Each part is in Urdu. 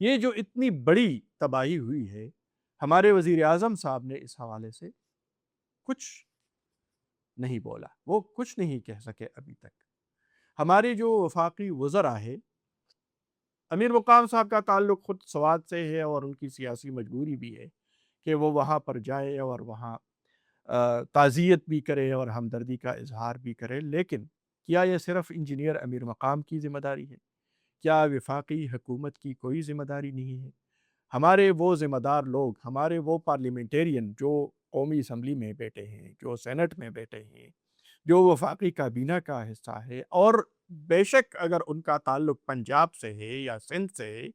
یہ جو اتنی بڑی تباہی ہوئی ہے، ہمارے وزیر اعظم صاحب نے اس حوالے سے کچھ نہیں بولا، وہ کچھ نہیں کہہ سکے ابھی تک۔ ہمارے جو وفاقی وزراء ہے، امیر مقام صاحب کا تعلق خود سوات سے ہے اور ان کی سیاسی مجبوری بھی ہے کہ وہ وہاں پر جائے اور وہاں تعزیت بھی کرے اور ہمدردی کا اظہار بھی کرے، لیکن کیا یہ صرف انجینئر امیر مقام کی ذمہ داری ہے؟ کیا وفاقی حکومت کی کوئی ذمہ داری نہیں ہے؟ ہمارے وہ ذمہ دار لوگ، ہمارے وہ پارلیمنٹیرین جو قومی اسمبلی میں بیٹھے ہیں، جو سینٹ میں بیٹھے ہیں، جو وفاقی کابینہ کا حصہ ہے، اور بے شک اگر ان کا تعلق پنجاب سے ہے یا سندھ سے ہے،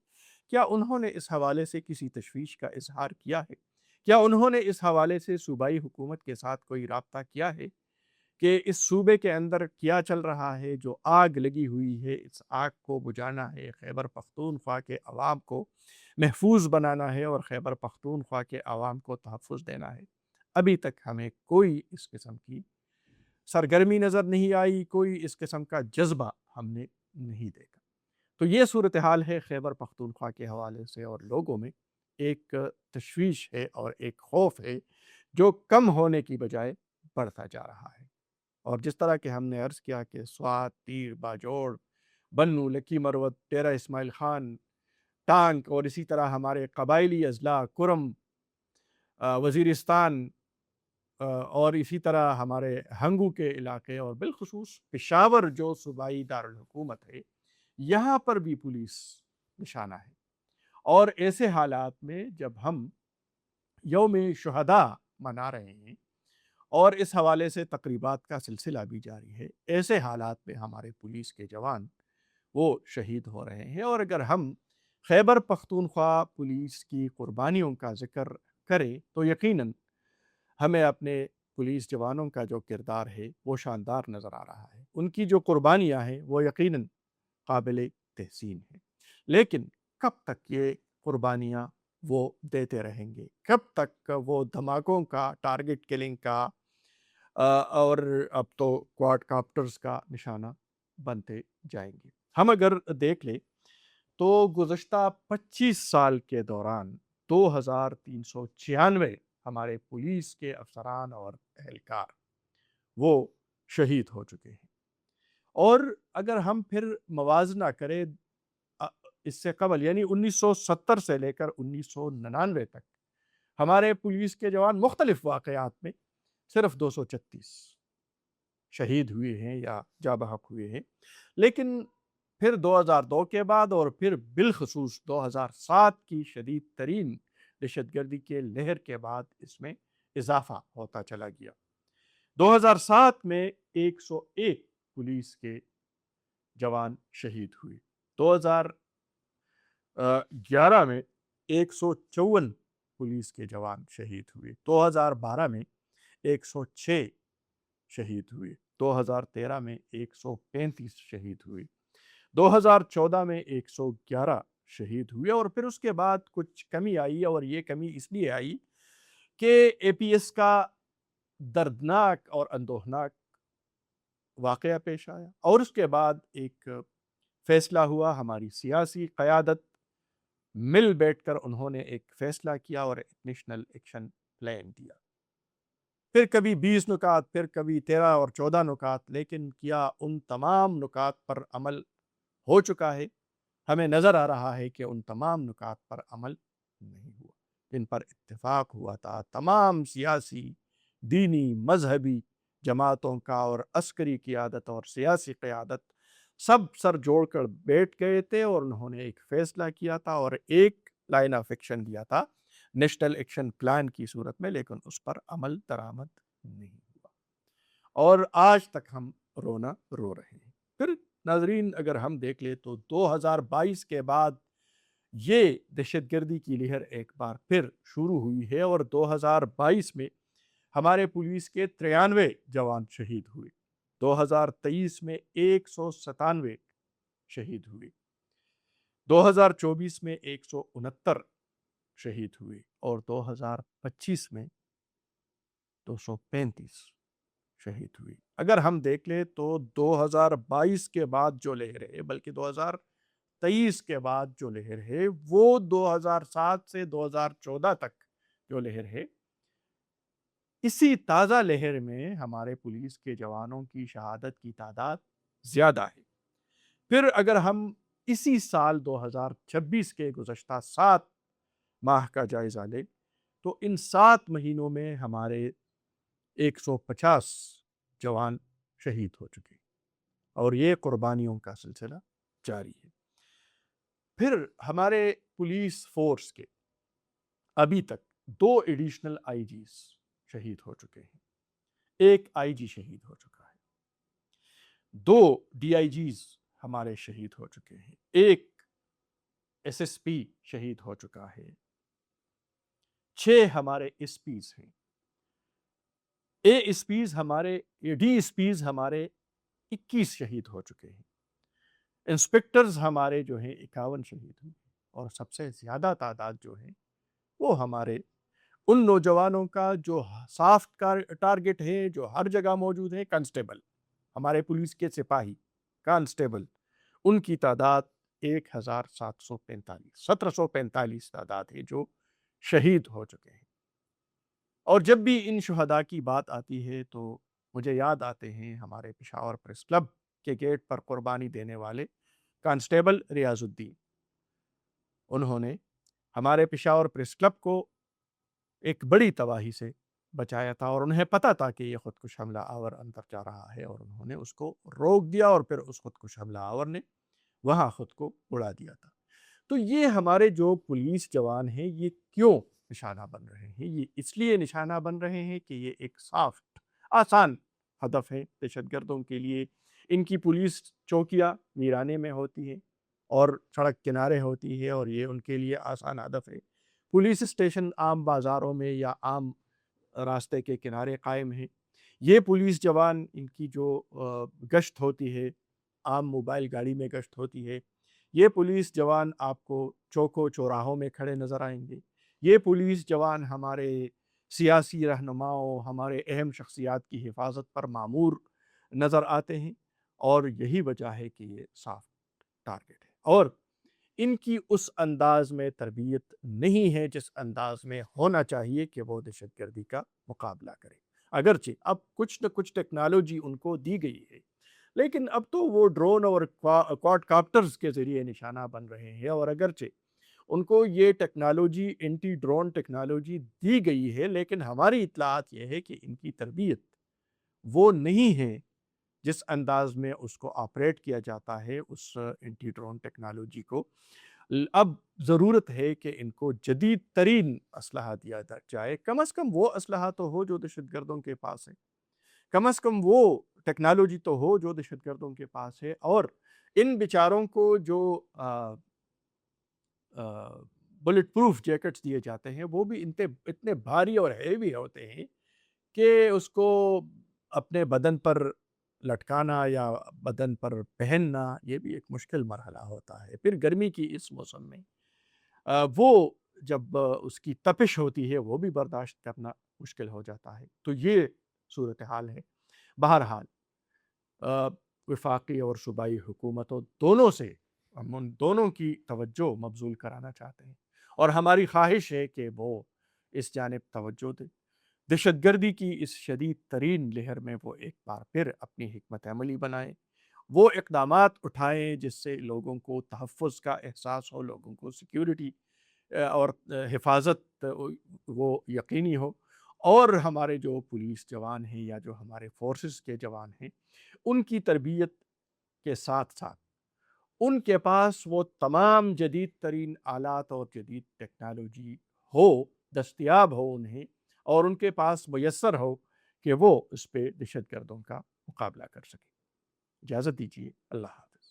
کیا انہوں نے اس حوالے سے کسی تشویش کا اظہار کیا ہے؟ کیا انہوں نے اس حوالے سے صوبائی حکومت کے ساتھ کوئی رابطہ کیا ہے کہ اس صوبے کے اندر کیا چل رہا ہے؟ جو آگ لگی ہوئی ہے، اس آگ کو بجھانا ہے، خیبر پختونخوا کے عوام کو محفوظ بنانا ہے اور خیبر پختونخوا کے عوام کو تحفظ دینا ہے۔ ابھی تک ہمیں کوئی اس قسم کی سرگرمی نظر نہیں آئی، کوئی اس قسم کا جذبہ ہم نے نہیں دیکھا۔ تو یہ صورتحال ہے خیبر پختونخوا کے حوالے سے، اور لوگوں میں ایک تشویش ہے اور ایک خوف ہے جو کم ہونے کی بجائے بڑھتا جا رہا ہے۔ اور جس طرح کہ ہم نے عرض کیا کہ سوات، تیر، باجوڑ، بنو، لکی مروت، ڈیرہ اسماعیل خان، ٹانک، اور اسی طرح ہمارے قبائلی اضلاع کرم، وزیرستان، اور اسی طرح ہمارے ہنگو کے علاقے، اور بالخصوص پشاور جو صوبائی دارالحکومت ہے، یہاں پر بھی پولیس نشانہ ہے۔ اور ایسے حالات میں جب ہم یوم شہداء منا رہے ہیں اور اس حوالے سے تقریبات کا سلسلہ بھی جاری ہے، ایسے حالات میں ہمارے پولیس کے جوان وہ شہید ہو رہے ہیں۔ اور اگر ہم خیبر پختونخوا پولیس کی قربانیوں کا ذکر کریں تو یقیناً ہمیں اپنے پولیس جوانوں کا جو کردار ہے وہ شاندار نظر آ رہا ہے، ان کی جو قربانیاں ہیں وہ یقیناً قابل تحسین ہیں، لیکن کب تک یہ قربانیاں وہ دیتے رہیں گے؟ کب تک وہ دھماکوں کا، ٹارگٹ کلنگ کا، اور اب تو کوارڈ کاپٹرز کا نشانہ بنتے جائیں گے؟ ہم اگر دیکھ لیں تو گزشتہ 25 سال کے دوران 2396 ہمارے پولیس کے افسران اور اہلکار وہ شہید ہو چکے ہیں۔ اور اگر ہم پھر موازنہ کریں اس سے قبل، یعنی 1970 سے لے کر 1999 تک ہمارے پولیس کے جوان مختلف واقعات میں صرف 236 شہید ہوئے ہیں یا جاں بحق ہوئے ہیں، لیکن پھر 2002 کے بعد اور پھر بالخصوص 2007 کی شدید ترین دہشت گردی کے لہر کے بعد اس میں اضافہ ہوتا چلا گیا۔ 2007 میں 101 پولیس کے جوان شہید ہوئے، 2011 میں 154 پولیس کے جوان شہید ہوئے، 2012 میں 106 شہید ہوئے، 2013 میں 135 شہید ہوئے، 2014 میں 111 شہید ہوئے، اور پھر اس کے بعد کچھ کمی آئی، اور یہ کمی اس لیے آئی کہ اے پی ایس کا دردناک اور اندوہناک واقعہ پیش آیا، اور اس کے بعد ایک فیصلہ ہوا، ہماری سیاسی قیادت مل بیٹھ کر انہوں نے ایک فیصلہ کیا اور ایک نیشنل ایکشن پلان دیا، پھر کبھی 20 نکات، پھر کبھی 13 اور 14 نکات، لیکن کیا ان تمام نکات پر عمل ہو چکا ہے؟ ہمیں نظر آ رہا ہے کہ ان تمام نکات پر عمل نہیں ہوا جن پر اتفاق ہوا تھا۔ تمام سیاسی، دینی، مذہبی جماعتوں کا اور عسکری قیادت اور سیاسی قیادت سب سر جوڑ کر بیٹھ گئے تھے، اور انہوں نے ایک فیصلہ کیا تھا اور ایک لائن آف ایکشن دیا تھا نیشنل ایکشن پلان کی صورت میں، لیکن اس پر عمل درآمد نہیں ہوا، اور آج تک ہم رونا رو رہے ہیں۔ پھر ناظرین اگر ہم دیکھ لیں تو 2022 کے بعد یہ دہشت گردی کی لہر ایک بار پھر شروع ہوئی ہے، اور 2022 میں ہمارے پولیس کے 93 جوان شہید ہوئے، 2023 میں 197 شہید ہوئے، 2024 میں 169 شہید ہوئے، اور 2025 میں 235 شہید ہوئی۔ اگر ہم دیکھ لیں تو 2022 کے بعد جو لہر ہے، بلکہ 2023 کے بعد جو لہر ہے وہ 2007 سے 2014 تک جو لہر ہے، اسی تازہ لہر میں ہمارے پولیس کے جوانوں کی شہادت کی تعداد زیادہ ہے۔ پھر اگر ہم اسی سال 2026 کے گزشتہ 7 ماہ کا جائزہ لیں تو ان 7 مہینوں میں ہمارے 150 جوان شہید ہو چکے اور یہ قربانیوں کا سلسلہ جاری ہے۔ پھر ہمارے پولیس فورس کے ابھی تک 2 ایڈیشنل آئی جیز شہید ہو چکے ہیں، 1 آئی جی شہید ہو چکا ہے، 2 ڈی آئی جیز ہمارے شہید ہو چکے ہیں، 1 ایس ایس پی شہید ہو چکا ہے، 6 ہمارے ایس پیز ہیں، ڈی ایس پیز ہمارے 21 شہید ہو چکے ہیں، انسپکٹرز ہمارے جو ہیں 51 شہید ہوئے، اور سب سے زیادہ تعداد جو ہے وہ ہمارے ان نوجوانوں کا جو سافٹ ٹارگٹ ہے، جو ہر جگہ موجود ہے، کانسٹیبل، ہمارے پولیس کے سپاہی کانسٹیبل، ان کی تعداد 1745 تعداد ہے جو شہید ہو چکے ہیں۔ اور جب بھی ان شہداء کی بات آتی ہے تو مجھے یاد آتے ہیں ہمارے پشاور پریس کلب کے گیٹ پر قربانی دینے والے کانسٹیبل ریاض الدین۔ انہوں نے ہمارے پشاور پریس کلب کو ایک بڑی تباہی سے بچایا تھا، اور انہیں پتا تھا کہ یہ خودکش حملہ آور اندر جا رہا ہے، اور انہوں نے اس کو روک دیا، اور پھر اس خودکش حملہ آور نے وہاں خود کو اڑا دیا تھا۔ تو یہ ہمارے جو پولیس جوان ہیں یہ کیوں نشانہ بن رہے ہیں؟ یہ اس لیے نشانہ بن رہے ہیں کہ یہ ایک سافٹ، آسان ہدف ہے دہشت گردوں کے لیے۔ ان کی پولیس چوکیاں ویرانے میں ہوتی ہیں اور سڑک کنارے ہوتی ہے، اور یہ ان کے لیے آسان ہدف ہے۔ پولیس اسٹیشن عام بازاروں میں یا عام راستے کے کنارے قائم ہیں۔ یہ پولیس جوان، ان کی جو گشت ہوتی ہے، عام موبائل گاڑی میں گشت ہوتی ہے، یہ پولیس جوان آپ کو چوکوں چوراہوں میں کھڑے نظر آئیں گے۔ یہ پولیس جوان ہمارے سیاسی رہنماؤں، ہمارے اہم شخصیات کی حفاظت پر مامور نظر آتے ہیں، اور یہی وجہ ہے کہ یہ سافٹ ٹارگٹ ہے، اور ان کی اس انداز میں تربیت نہیں ہے جس انداز میں ہونا چاہیے کہ وہ دہشت گردی کا مقابلہ کرے۔ اگرچہ اب کچھ نہ کچھ ٹیکنالوجی ان کو دی گئی ہے، لیکن اب تو وہ ڈرون اور کواد کاپٹرز کے ذریعے نشانہ بن رہے ہیں، اور اگرچہ ان کو یہ ٹیکنالوجی، اینٹی ڈرون ٹیکنالوجی دی گئی ہے، لیکن ہماری اطلاعات یہ ہے کہ ان کی تربیت وہ نہیں ہے جس انداز میں اس کو آپریٹ کیا جاتا ہے اس اینٹی ڈرون ٹیکنالوجی کو۔ اب ضرورت ہے کہ ان کو جدید ترین اسلحہ دیا جائے، کم از کم وہ اسلحہ تو ہو جو دہشت گردوں کے پاس ہے، کم از کم وہ ٹیکنالوجی تو ہو جو دہشت گردوں کے پاس ہے، اور ان بیچاروں کو جو بلٹ پروف جیکٹس دیے جاتے ہیں وہ بھی اتنے بھاری اور ہیوی ہوتے ہیں کہ اس کو اپنے بدن پر لٹکانا یا بدن پر پہننا یہ بھی ایک مشکل مرحلہ ہوتا ہے۔ پھر گرمی کی اس موسم میں وہ جب اس کی تپش ہوتی ہے وہ بھی برداشت کرنا مشکل ہو جاتا ہے۔ تو یہ صورتحال ہے۔ بہرحال وفاقی اور صوبائی حکومتوں دونوں سے ہم ان دونوں کی توجہ مبذول کرانا چاہتے ہیں، اور ہماری خواہش ہے کہ وہ اس جانب توجہ دیں، دہشت گردی کی اس شدید ترین لہر میں وہ ایک بار پھر اپنی حکمت عملی بنائیں، وہ اقدامات اٹھائیں جس سے لوگوں کو تحفظ کا احساس ہو، لوگوں کو سیکیورٹی اور حفاظت وہ یقینی ہو، اور ہمارے جو پولیس جوان ہیں یا جو ہمارے فورسز کے جوان ہیں ان کی تربیت کے ساتھ ساتھ ان کے پاس وہ تمام جدید ترین آلات اور جدید ٹیکنالوجی ہو، دستیاب ہو انہیں، اور ان کے پاس میسر ہو کہ وہ اس پہ دہشت گردوں کا مقابلہ کر سکیں۔ اجازت دیجیے، اللہ حافظ۔